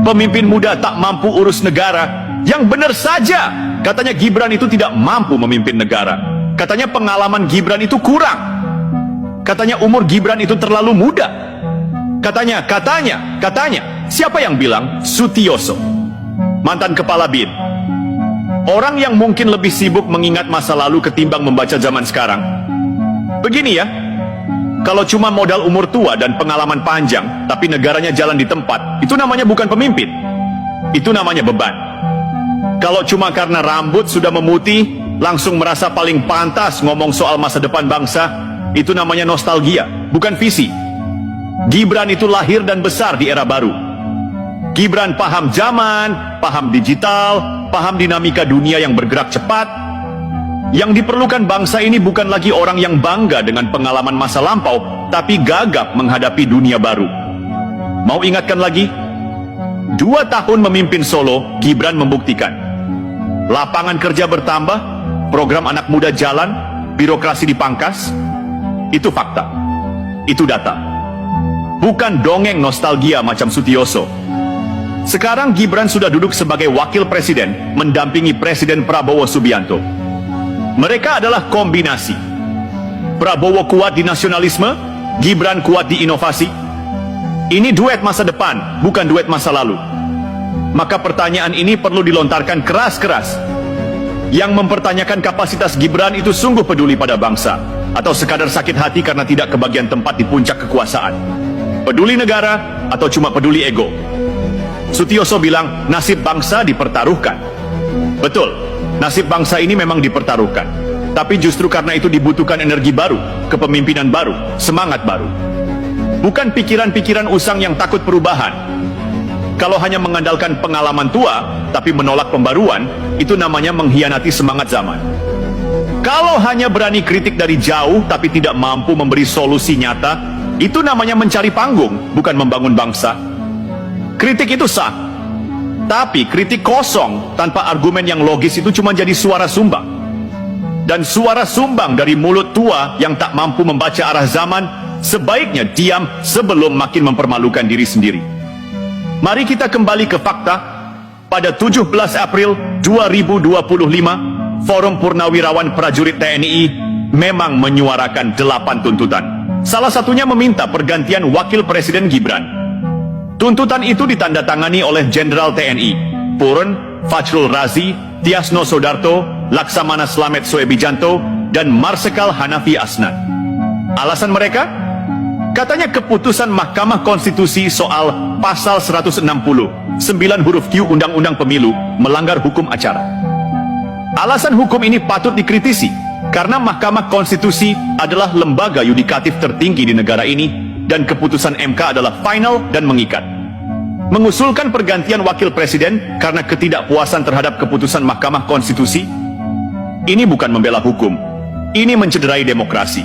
pemimpin muda tak mampu urus negara. Yang benar saja, katanya Gibran itu tidak mampu memimpin negara. Katanya pengalaman Gibran itu kurang. Katanya umur Gibran itu terlalu muda. Katanya, siapa yang bilang? Sutioso, mantan kepala BIN. Orang yang mungkin lebih sibuk mengingat masa lalu ketimbang membaca zaman sekarang. Begini ya, kalau cuma modal umur tua dan pengalaman panjang, tapi negaranya jalan di tempat, itu namanya bukan pemimpin. Itu namanya beban. Kalau cuma karena rambut sudah memutih, langsung merasa paling pantas ngomong soal masa depan bangsa, itu namanya nostalgia, bukan visi. Gibran itu lahir dan besar di era baru. Gibran paham zaman, paham digital, paham dinamika dunia yang bergerak cepat. Yang diperlukan bangsa ini bukan lagi orang yang bangga dengan pengalaman masa lampau, tapi gagap menghadapi dunia baru. Mau ingatkan lagi? 2 tahun memimpin Solo, Gibran membuktikan. Lapangan kerja bertambah, program anak muda jalan, birokrasi dipangkas. Itu fakta. Itu data. Bukan dongeng nostalgia macam Sutioso. Sekarang Gibran sudah duduk sebagai wakil presiden, mendampingi Presiden Prabowo Subianto. Mereka adalah kombinasi. Prabowo kuat di nasionalisme, Gibran kuat di inovasi. Ini duet masa depan, bukan duet masa lalu. Maka pertanyaan ini perlu dilontarkan keras-keras. Yang mempertanyakan kapasitas Gibran itu sungguh peduli pada bangsa, atau sekadar sakit hati karena tidak kebagian tempat di puncak kekuasaan? Peduli negara atau cuma peduli ego? Sutioso bilang nasib bangsa dipertaruhkan. Betul, nasib bangsa ini memang dipertaruhkan. Tapi justru karena itu dibutuhkan energi baru, kepemimpinan baru, semangat baru. Bukan pikiran-pikiran usang yang takut perubahan. Kalau hanya mengandalkan pengalaman tua, tapi menolak pembaruan, itu namanya mengkhianati semangat zaman. Kalau hanya berani kritik dari jauh, tapi tidak mampu memberi solusi nyata, itu namanya mencari panggung, bukan membangun bangsa. Kritik itu sah, tapi kritik kosong tanpa argumen yang logis itu cuma jadi suara sumbang. Dan suara sumbang dari mulut tua yang tak mampu membaca arah zaman, sebaiknya diam sebelum makin mempermalukan diri sendiri. Mari kita kembali ke fakta. Pada 17 April 2025, Forum Purnawirawan Prajurit TNI memang menyuarakan 8 tuntutan. Salah satunya meminta pergantian Wakil Presiden Gibran. Tuntutan itu ditandatangani oleh Jenderal TNI Purn Fajrul Razi, Tiasno Sodarto, Laksamana Slamet Soebijanto, dan Marsikal Hanafi Asnan. Alasan mereka? Katanya keputusan Mahkamah Konstitusi soal Pasal 160, 9 huruf Q Undang-Undang Pemilu melanggar hukum acara. Alasan hukum ini patut dikritisi, karena Mahkamah Konstitusi adalah lembaga yudikatif tertinggi di negara ini, dan keputusan MK adalah final dan mengikat. Mengusulkan pergantian wakil presiden karena ketidakpuasan terhadap keputusan Mahkamah Konstitusi, ini bukan membela hukum, ini mencederai demokrasi.